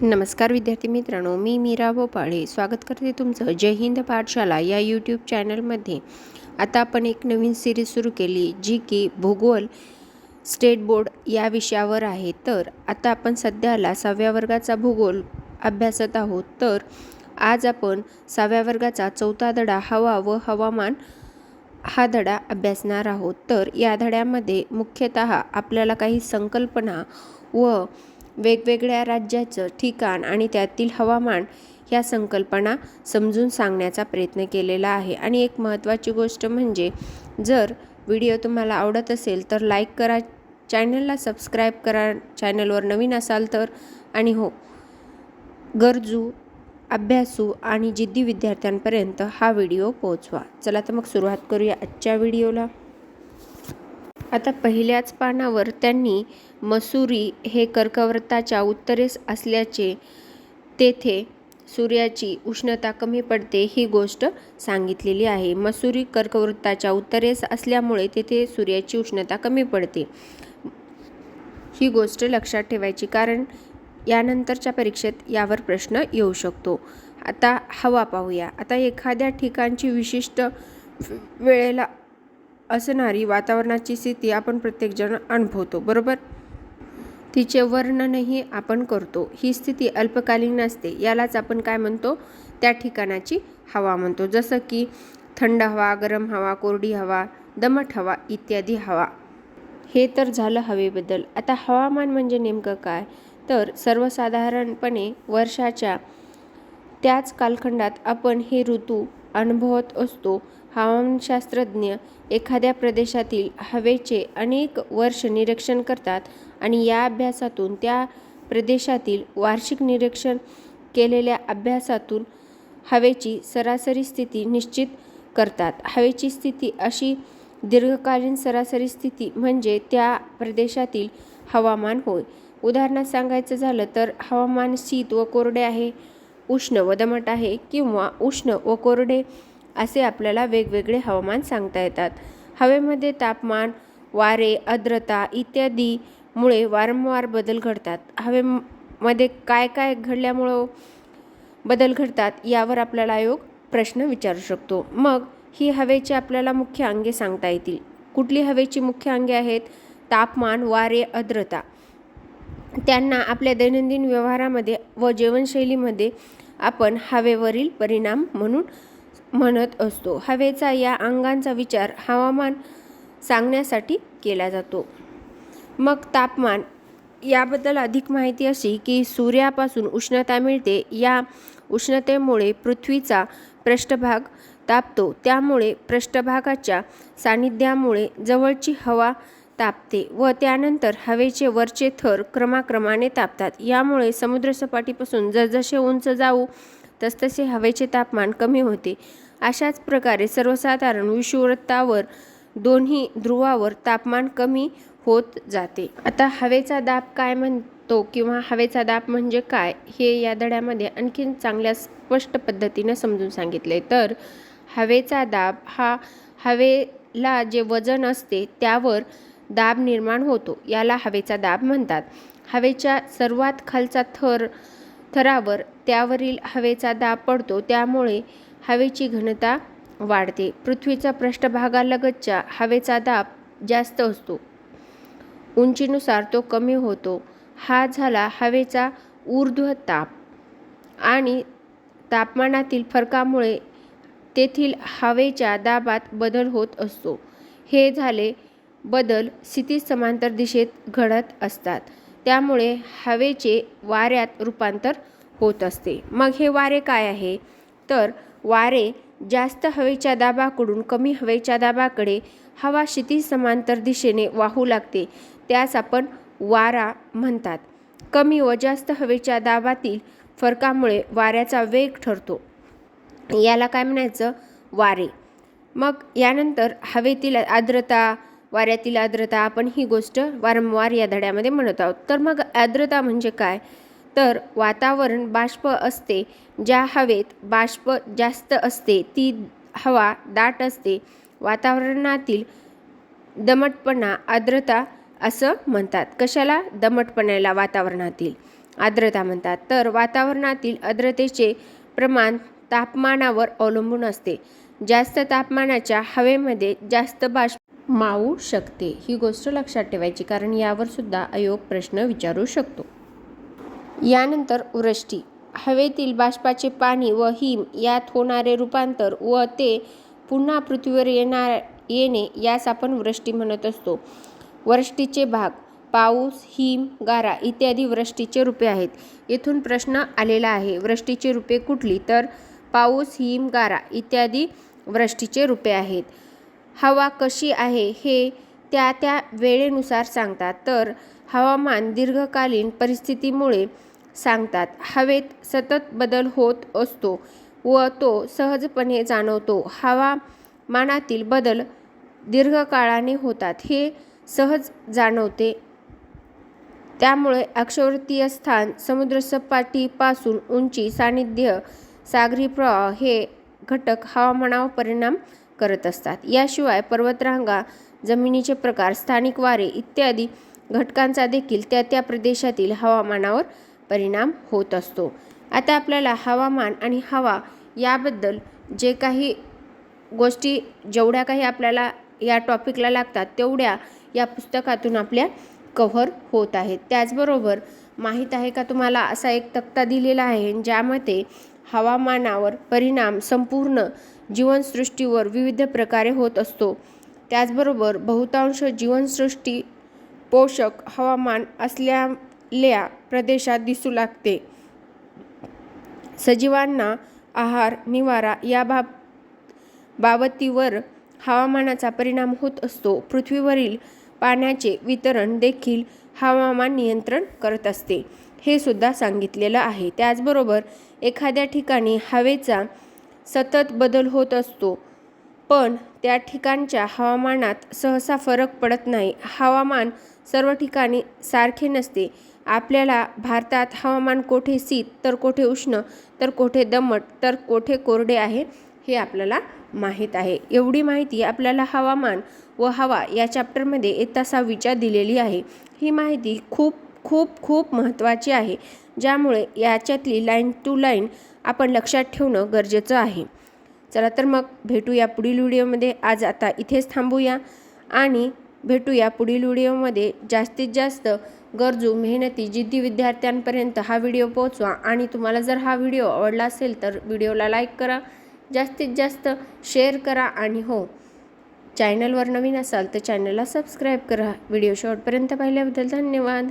नमस्कार विद्यार्थी मित्रांनो, मी मीरा भोपाळे स्वागत करते तुमचं जय हिंद पाठशाला या यूट्यूब चॅनलमध्ये। आता आपण एक नवीन सिरीज सुरू केली जी की भूगोल स्टेट बोर्ड या विषयावर आहे। तर आता आपण सध्याला 6व्या वर्गाचा भूगोल अभ्यासत आहोत। तर आज आपण 6व्या वर्गाचा 4था धडा हवा व हवामान हा धडा अभ्यासणार आहोत। तर या धड्यामध्ये मुख्यतः आपल्याला काही संकल्पना व वेगवेगळ्या राज्याचं ठिकाण आणि त्यातील हवामान ह्या संकल्पना समजून सांगण्याचा प्रयत्न केलेला आहे। आणि एक महत्त्वाची गोष्ट म्हणजे जर व्हिडिओ तुम्हाला आवडत असेल तर लाईक करा, चॅनलला सबस्क्राईब करा, चॅनलवर नवीन असाल तर, आणि हो, गरजू अभ्यासू आणि जिद्दी विद्यार्थ्यांपर्यंत हा व्हिडिओ पोहोचवा। चला तर मग सुरुवात करूया आजच्या व्हिडिओला। आता पहिल्याच पानावर त्यांनी मसुरी हे कर्कवृत्ताच्या उत्तरेस असल्याचे, तेथे सूर्याची उष्णता कमी पडते ही गोष्ट सांगितलेली आहे। मसुरी कर्कवृत्ताच्या उत्तरेस असल्यामुळे तेथे सूर्याची उष्णता कमी पडते ही गोष्ट लक्षात ठेवायची, कारण यानंतरच्या परीक्षेत यावर प्रश्न येऊ शकतो। आता हवा पाहूया। आता एखाद्या ठिकाणची विशिष्ट वेळेला असणारी वातावरणाची स्थिती आपण प्रत्येकजण अनुभवतो, बरोबर? तिचे वर्णनही आपण करतो। ही स्थिती अल्पकालीन असते, यालाच आपण काय म्हणतो? त्या ठिकाणाची हवा म्हणतो। जसं की थंड हवा, गरम हवा, कोरडी हवा, दमट हवा इत्यादी हवा। हे तर झालं हवेबद्दल। आता हवामान म्हणजे नेमकं काय? तर सर्वसाधारणपणे वर्षाच्या त्याच कालखंडात आपण हे ऋतू अनुभवत असतो। हवामानशास्त्रज्ञ एखाद्या प्रदेशातील हवेचे अनेक वर्ष निरीक्षण करतात आणि या अभ्यासातून त्या प्रदेशातील वार्षिक निरीक्षण केलेल्या अभ्यासातून हवेची सरासरी स्थिती निश्चित करतात। हवेची स्थिती अशी दीर्घकालीन सरासरी स्थिती म्हणजे त्या प्रदेशातील हवामान होय। उदाहरणात सांगायचं झालं तर हवामान शीत व कोरडे आहे, उष्ण व दमट आहे, किंवा उष्ण व कोरडे असे आपल्याला वेगवेगळे हवामान सांगता येतात। हवेमध्ये तापमान, वारे, आर्द्रता इत्यादीमुळे वारंवार बदल घडतात। हवेमध्ये काय काय घडल्यामुळं बदल घडतात यावर आपल्याला आयोग प्रश्न विचारू शकतो। मग ही हवेची आपल्याला मुख्य अंगे सांगता येतील। कुठली हवेची मुख्य अंगे आहेत? तापमान, वारे, आर्द्रता। त्यांना आपल्या दैनंदिन व्यवहारामध्ये व जीवनशैलीमध्ये आपण हवेवरील परिणाम म्हणून म्हणत असतो। हवेचा या अंगांचा विचार हवामान सांगण्यासाठी केला जातो। मग तापमान याबद्दल अधिक माहिती अशी की सूर्यापासून उष्णता मिळते, या उष्णतेमुळे पृथ्वीचा पृष्ठभाग तापतो, त्यामुळे पृष्ठभागाच्या सान्निध्यामुळे जवळची हवा तापते व त्यानंतर हवेचे वरचे थर क्रमाक्रमाने तापतात। यामुळे समुद्रसपाटीपासून जसजसे उंच जाऊ तसतसे हवेचे तापमान कमी होते। अशाच प्रकारे सर्वसाधारण विषुववृत्तावर दोन्ही ध्रुवावर तापमान कमी होत जाते। आता हवेचा दाब काय म्हणतो किंवा हवेचा दाब म्हणजे काय हे या धड्यामध्ये आणखीन चांगल्या स्पष्ट पद्धतीने समजून सांगितले। तर हवेचा दाब हा हवेला जे वजन असते त्यावर दाब निर्माण होतो, याला हवेचा दाब म्हणतात। हवेच्या सर्वात खालचा थरावर त्यावरील हवेचा दाब पडतो, त्यामुळे हवेची घनता वाढते। पृथ्वीच्या पृष्ठभागालगतच्या हवेचा दाब जास्त असतो, उंचीनुसार तो कमी होतो। हा झाला हवेचा ऊर्ध्व ताप। आणि तापमानातील फरकामुळे तेथील हवेच्या दाबात बदल होत असतो। हे झाले बदल क्षितिज समांतर दिशेत घडत असतात, त्यामुळे हवेचे वाऱ्यात रूपांतर होत असते। मग हे वारे काय आहे? तर वारे जास्त हवेच्या दाबाकडून कमी हवेच्या दाबाकडे हवा क्षितिज समांतर दिशेने वाहू लागते, त्यास आपण वारा म्हणतात। कमी व जास्त हवेच्या दाबातील फरकामुळे वाऱ्याचा वेग ठरतो, याला काय म्हणायचं? वारे। मग यानंतर हवेतील आर्द्रता, वाऱ्यातील आर्द्रता, आपण ही गोष्ट वारंवार या धड्यामध्ये म्हणत आहोत। तर मग आर्द्रता म्हणजे काय? तर वातावरण बाष्प असते, ज्या हवेत बाष्प जास्त असते ती हवा दाट असते। वातावरणातील दमटपणा आर्द्रता असं म्हणतात। कशाला? दमटपणाला वातावरणातील। आर्द्रता म्हणतात. तर वातावरणातील आर्द्रतेचे प्रमाण तापमानावर अवलंबून असते. जास्त तापमानाच्या हवेमध्ये जास्त बाष्प मावू शकते. ही गोष्ट लक्षात ठेवायची, कारण यावर सुद्धा आयोग प्रश्न विचारू शकतो. यानंतर वृष्टी. हवेतील बाष्पाचे पाणी व हिम यात होणारे रूपांतर व ते पुन्हा पृथ्वीवर येणे यास आपण वृष्टी म्हणत असतो. वृष्टीचे भाग. पाऊस, हिम, गारा इत्यादी वृष्टीचे रूपे आहेत. येथून प्रश्न आलेला आहे, वृष्टीची रूपे कुठली? तर पाऊस, हिम, गारा इत्यादी वृष्टीचे रूपे आहेत. हवा कशी आहे हे त्या त्या वेळेनुसार सांगतात. तर हवामान दीर्घकालीन परिस्थितीमुळे सांगतात. हवेत सतत बदल होत असतो व तो सहजपणे जाणवतो. हवामानातील बदल दीर्घकाळाने होतात हे सहज जाणवते. त्यामुळे अक्षावृत्तीय स्थान, समुद्रसपाटीपासून उंची, सानिध्य, सागरी प्रवाह हे घटक हवामानावर परिणाम करत असतात. याशिवाय पर्वतरांगा, जमिनीचे प्रकार, स्थानिक वारे इत्यादी घटकांचा देखील त्या त्या प्रदेशातील हवामानावर परिणाम होत असतो. आता आपल्याला हवामान आणि हवा याबद्दल जे काही गोष्टी, जेवढ्या काही आपल्याला या टॉपिकला लागतात तेवढ्या या पुस्तकातून आपल्या कव्हर होत आहेत. त्याचबरोबर माहीत आहे का तुम्हाला, असा एक तक्ता दिलेला आहे ज्यामध्ये हवामानावर परिणाम संपूर्ण जीवनसृष्टीवर विविध प्रकारे होत असतो. त्याचबरोबर बहुतांश जीवनसृष्टी पोषक हवामान असलेल्या प्रदेशात दिसू लागते. सजीवांना आहार, निवारा या बाबतीवर हवामानाचा परिणाम होत असतो. पृथ्वीवरील पाण्याचे वितरण देखील हवामान नियंत्रण करत असते, हे सुद्धा सांगितलेलं आहे. त्याचबरोबर एखाद्या ठिकाणी हवेचा सतत बदल होत असतो, पण त्या ठिकाणच्या हवामानात सहसा फरक पडत नाही. हवामान सर्व ठिकाणी सारखे नसते. आपल्याला भारतात हवामान कोठे शीत तर कोठे उष्ण, तर कोठे दमट, तर कोठे कोरडे आहे हे आपल्याला माहीत आहे. एवढी माहिती आपल्याला हवामान व हवा या चॅप्टरमध्ये इयत्ता 6वीच्या दिलेली आहे. ही माहिती खूप खूप खूप महत्त्वाची आहे, ज्यामुळे याच्यातली लाईन टू लाईन आपण लक्षात ठेवणं गरजेचं आहे. चला तर मग भेटूया पुढील व्हिडिओमध्ये. आज आता इथेच थांबूया आणि भेटूया पुढील व्हिडिओमध्ये. जास्तीत जास्त गरजू, मेहनती, जिद्दी विद्यार्थ्यांपर्यंत हा व्हिडिओ पोहोचवा आणि तुम्हाला जर हा व्हिडिओ आवडला असेल तर व्हिडिओला लाईक करा, जास्तीत जास्त शेअर करा आणि हो, चॅनलवर नवीन असाल तर चॅनलला सबस्क्राईब करा. व्हिडिओ शेवटपर्यंत पाहिल्याबद्दल धन्यवाद.